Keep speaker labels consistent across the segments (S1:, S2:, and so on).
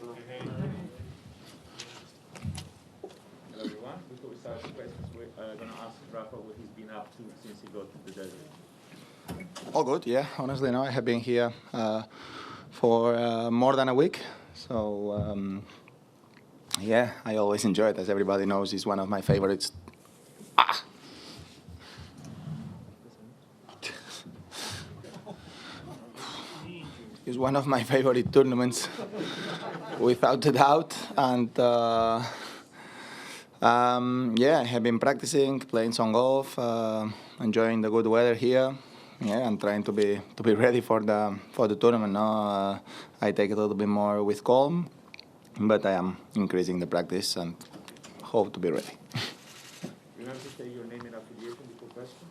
S1: Hello everyone. Before we start the questions, we're going to ask Rafa what he's been up to since he got to the desert.
S2: All good, yeah. Honestly, no, I have been here for more than a week. So, yeah, I always enjoy it. As everybody knows, it's one of my favorites. It's one of my favorite tournaments, without a doubt. And yeah, I have been practicing, playing some golf, enjoying the good weather here. Yeah, and trying to be ready for the tournament. No, I take it a little bit more with calm, but I am increasing the practice and hope to be ready.
S1: Remember to say your name and affiliation before questions.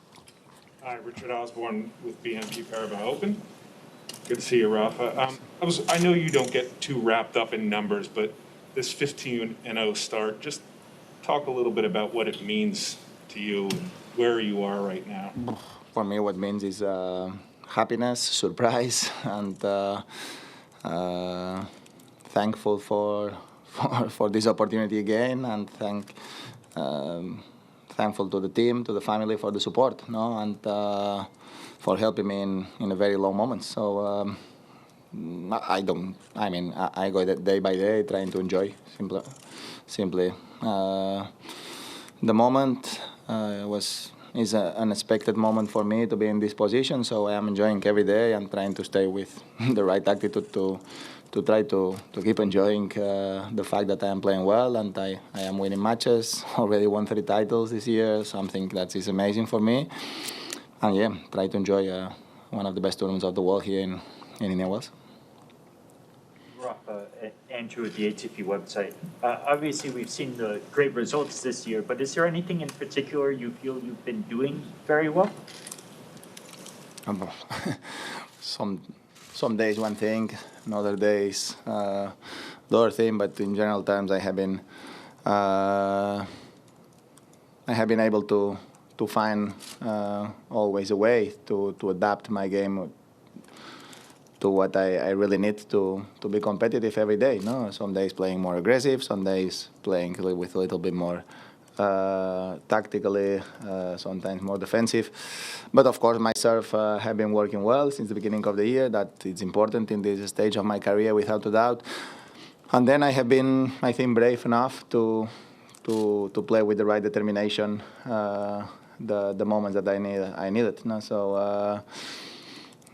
S3: Hi, Richard Osborne with BNP Paribas Open. Good to see you, Rafa. I know you don't get too wrapped up in numbers, but this 15-0 start, just talk a little bit about what it means to you, where you are right now.
S2: For me, what it means is happiness, surprise, and thankful for this opportunity again, and thankful to the team, to the family for the support, no, and for helping me in a very low moment. So I go day by day trying to enjoy simply. The moment is an unexpected moment for me to be in this position, so I am enjoying every day and trying to stay with the right attitude to try to keep enjoying the fact that I am playing well and I am winning matches. Already won 3 titles this year, something that is amazing for me. And yeah, try to enjoy one of the best tournaments of the world here in Indian Wells.
S4: Rafa, Andrew at the ATP website. Obviously, we've seen the great results this year, but is there anything in particular you feel you've been doing very well?
S2: Some days one thing, other days the other thing. But in general terms, I have been able to find always a way to adapt my game to what I really need to be competitive every day. No, some days playing more aggressive, some days playing with a little bit more tactically, sometimes more defensive. But of course, my serve have been working well since the beginning of the year. That it's important in this stage of my career, without a doubt. And then I have been, I think, brave enough to play with the right determination the moments that I needed. No? So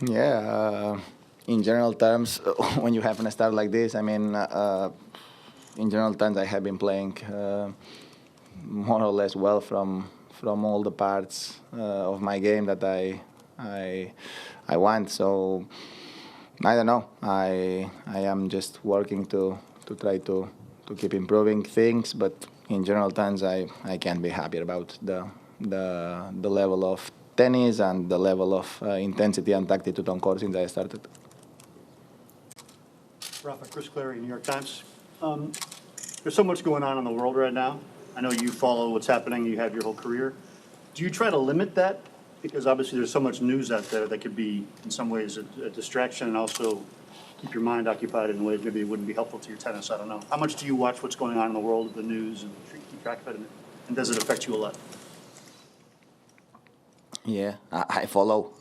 S2: yeah. In general terms, when you have a start like this, I mean, in general terms, I have been playing more or less well from all the parts of my game that I want. So I don't know. I am just working to try to keep improving things, but in general terms, I can't be happier about the level of tennis and the level of intensity and attitude on court since I started.
S5: Rafa, Chris Clary, New York Times. There's so much going on in the world right now. I know you follow what's happening. You have your whole career. Do you try to limit that? Because obviously there's so much news out there that could be, in some ways, a distraction and also keep your mind occupied in ways maybe it wouldn't be helpful to your tennis. I don't know. How much do you watch what's going on in the world of the news and keep track of it? And does it affect you a lot?
S2: Yeah, I follow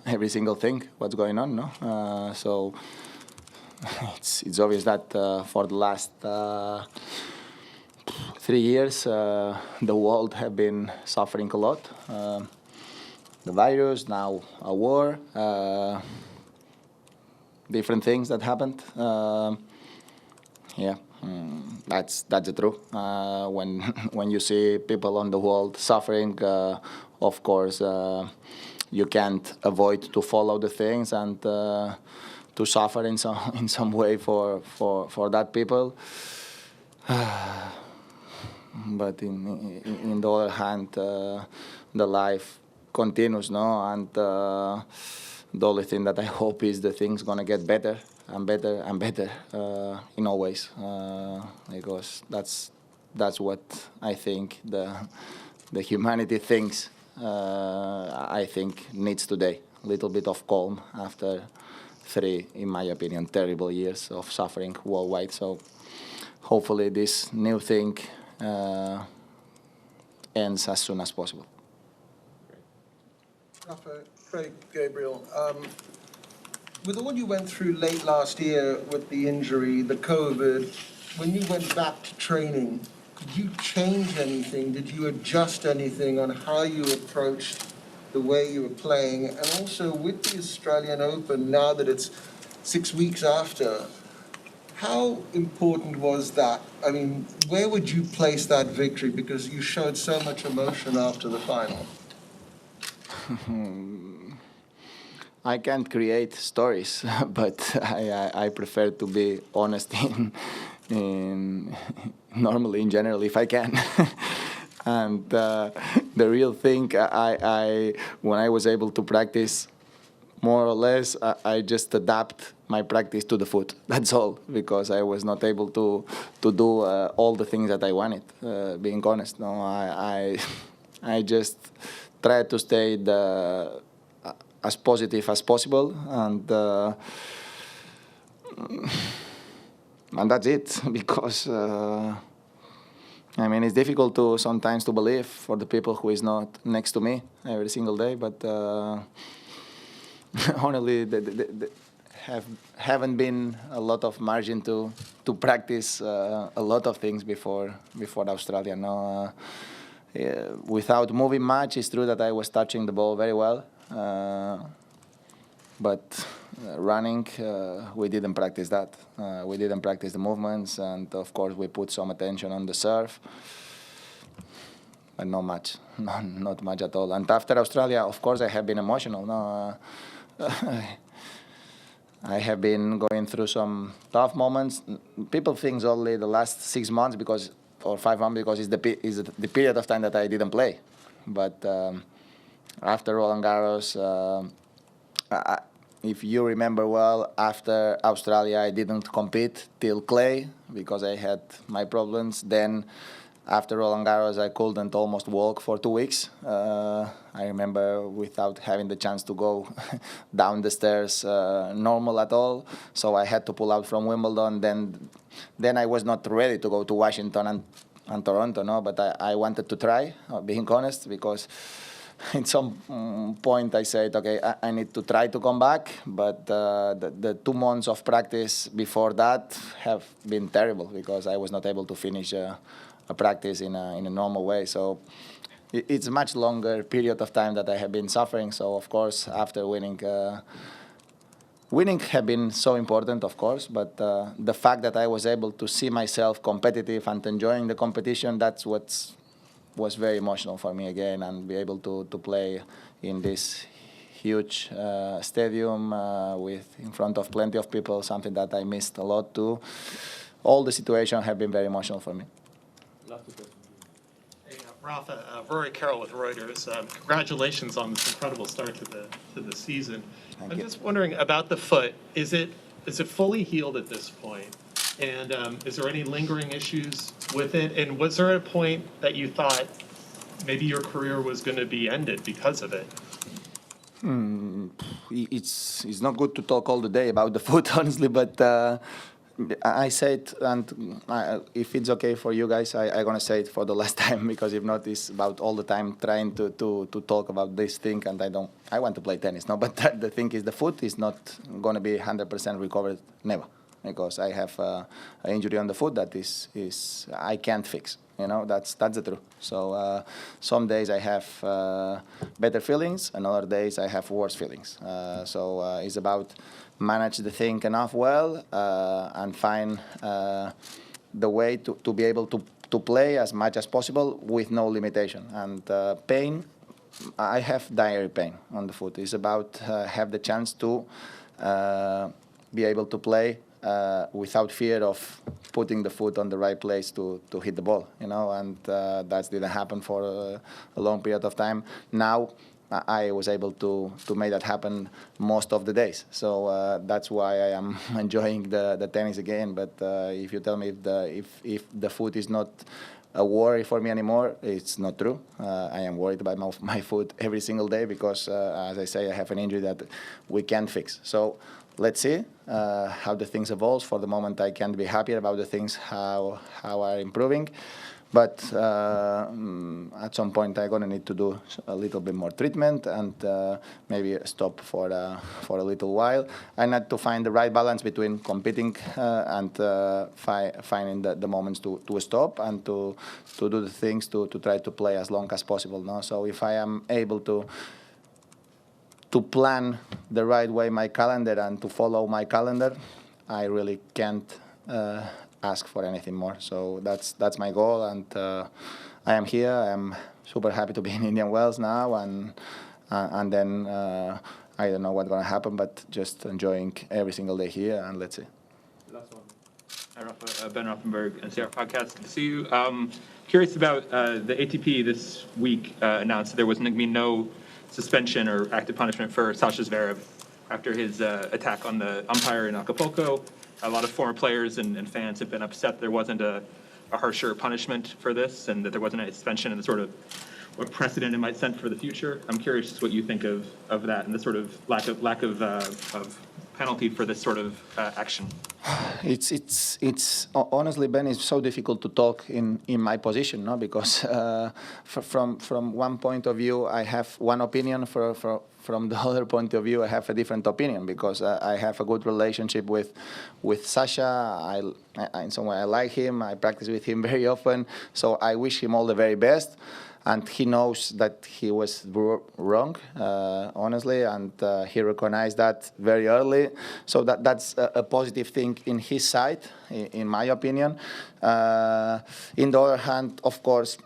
S2: every single thing, what's going on, no? So it's obvious that for the last 3 years, the world have been suffering a lot. The virus, now a war, different things that happened. Yeah, that's the truth. When you see people on the world suffering, of course, you can't avoid to follow the things and to suffer in some way for that people. But in the other hand, the life continues, no? And the only thing that I hope is the things gonna get better and better and better in all ways, because that's what I think the humanity thinks. I think needs today a little bit of calm after 3, in my opinion, terrible years of suffering worldwide. So hopefully this new thing ends as soon as possible.
S6: Rafa, Craig Gabriel, with all you went through late last year with the injury, the COVID, when you went back to training, did you change anything? Did you adjust anything on how you approached the way you were playing? And also with the Australian Open, now that it's 6 weeks after, how important was that? I mean, where would you place that victory? Because you showed so much emotion after the final.
S2: I can't create stories, but I prefer to be honest normally in general if I can. And the real thing, when I was able to practice more or less, I just adapt my practice to the foot. That's all, because I was not able to do all the things that I wanted. Being honest, no, I just try to stay as positive as possible, and that's it. Because I mean, it's difficult to sometimes to believe for the people who is not next to me every single day, but honestly, haven't been a lot of margin to practice a lot of things before Australia. No, without moving much, it's true that I was touching the ball very well, but running, we didn't practice that. We didn't practice the movements, and of course we put some attention on the serve, but not much, not much at all. And after Australia, of course, I have been emotional. No, I have been going through some tough moments. People think only the last 6 months or 5 months because it's the period of time that I didn't play. But after Roland Garros, if you remember well, after Australia, I didn't compete till clay because I had my problems. Then after Roland Garros, I couldn't almost walk for 2 weeks. I remember without having the chance to go down the stairs normal at all. So I had to pull out from Wimbledon. Then I was not ready to go to Washington and Toronto, no. But I wanted to try, being honest, because at some point I said, okay, I need to try to come back. But the 2 months of practice before that have been terrible because I was not able to finish a practice in a normal way. So it's a much longer period of time that I have been suffering. So of course, after winning have been so important, of course, but the fact that I was able to see myself competitive and enjoying the competition, that's what was very emotional for me again, and be able to play in this huge stadium in front of plenty of people, something that I missed a lot too. All the situations have been very emotional for me.
S1: Last two questions.
S7: Hey, Rafa, Rory Carroll with Reuters. Congratulations on this incredible start to the season.
S2: Thank
S7: I'm
S2: you.
S7: just wondering about the foot. Is it fully healed at this point? And is there any lingering issues with it? And was there a point that you thought maybe your career was going to be ended because of it?
S2: It's not good to talk all the day about the foot, honestly, but I said, and if it's okay for you guys, I'm going to say it for the last time, because if not, it's about all the time trying to talk about this thing, and I want to play tennis, no, but the thing is the foot is not going to be 100% recovered, never, because I have an injury on the foot that is I can't fix. You know, that's the truth. So some days I have better feelings, and other days I have worse feelings. So it's about manage the thing enough well and find the way to be able to play as much as possible with no limitation. And pain, I have diary pain on the foot. It's about have the chance to be able to play without fear of putting the foot on the right place to hit the ball, you know, and that didn't happen for a long period of time. Now I was able to make that happen most of the days. So that's why I am enjoying the tennis again. But if you tell me if the foot is not a worry for me anymore, it's not true. I am worried about my foot every single day because, as I say, I have an injury that we can't fix. So let's see how the things evolve. For the moment, I can't be happier about the things how are improving. But at some point, I'm gonna need to do a little bit more treatment and maybe stop for a little while. I need to find the right balance between competing and finding the moments to stop and to do the things to try to play as long as possible. No? So if I am able to plan the right way my calendar and to follow my calendar, I really can't ask for anything more. So that's my goal, and I am here. I am super happy to be in Indian Wells now, and then I don't know what's gonna happen, but just enjoying every single day here, and let's see.
S1: Last one.
S8: Hi, Rafa. Ben Rothenberg, NCR Podcast. Good to see you. Curious about the ATP this week announced there was going to be no suspension or active punishment for Sasha Zverev after his attack on the umpire in Acapulco. A lot of former players and fans have been upset there wasn't a harsher punishment for this and that there wasn't any suspension and the sort of what precedent it might set for the future. I'm curious what you think of that and the sort of lack of penalty for this sort of action.
S2: It's honestly, Ben, it's so difficult to talk in my position, no? Because from one point of view, I have one opinion. From the other point of view, I have a different opinion because I have a good relationship with Sasha. In some way, I like him. I practice with him very often. So I wish him all the very best. And he knows that he was wrong, honestly, and he recognized that very early. So that's a positive thing in his side, in my opinion. In the other hand, of course,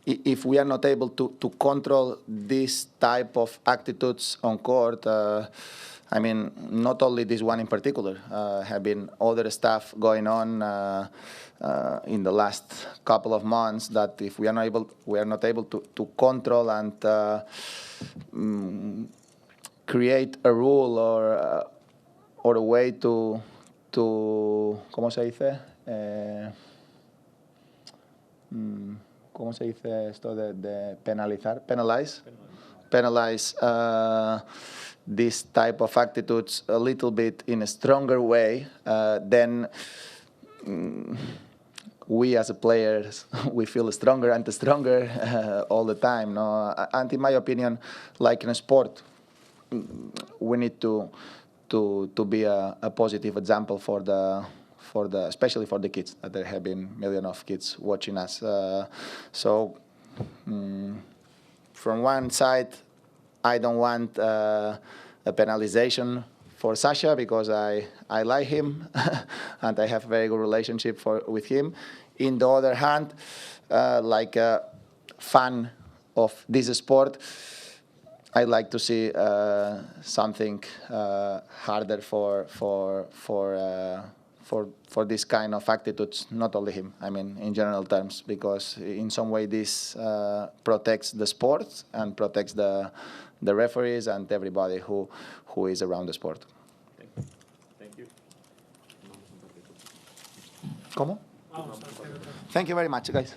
S2: if we are not able to control this type of attitudes on court, I mean, not only this one in particular, have been other stuff going on in the last couple of months that if we are not able to control and create a rule or a way to ¿cómo se dice? ¿Cómo se dice esto de penalizar? Penalize this type of attitudes a little bit in a stronger way, then we as a players, we feel stronger and stronger all the time. No? And in my opinion, like in a sport, we need to be a positive example for the especially for the kids. There have been millions of kids watching us. So from one side, I don't want a penalization for Sasha because I like him and I have a very good relationship with him. In the other hand, like a fan of this sport, I'd like to see something harder for this kind of attitudes, not only him, I mean, in general terms, because in some way this protects the sport and protects the referees and everybody who is around the sport.
S1: Thank you.
S2: ¿Cómo? Thank you very much, guys.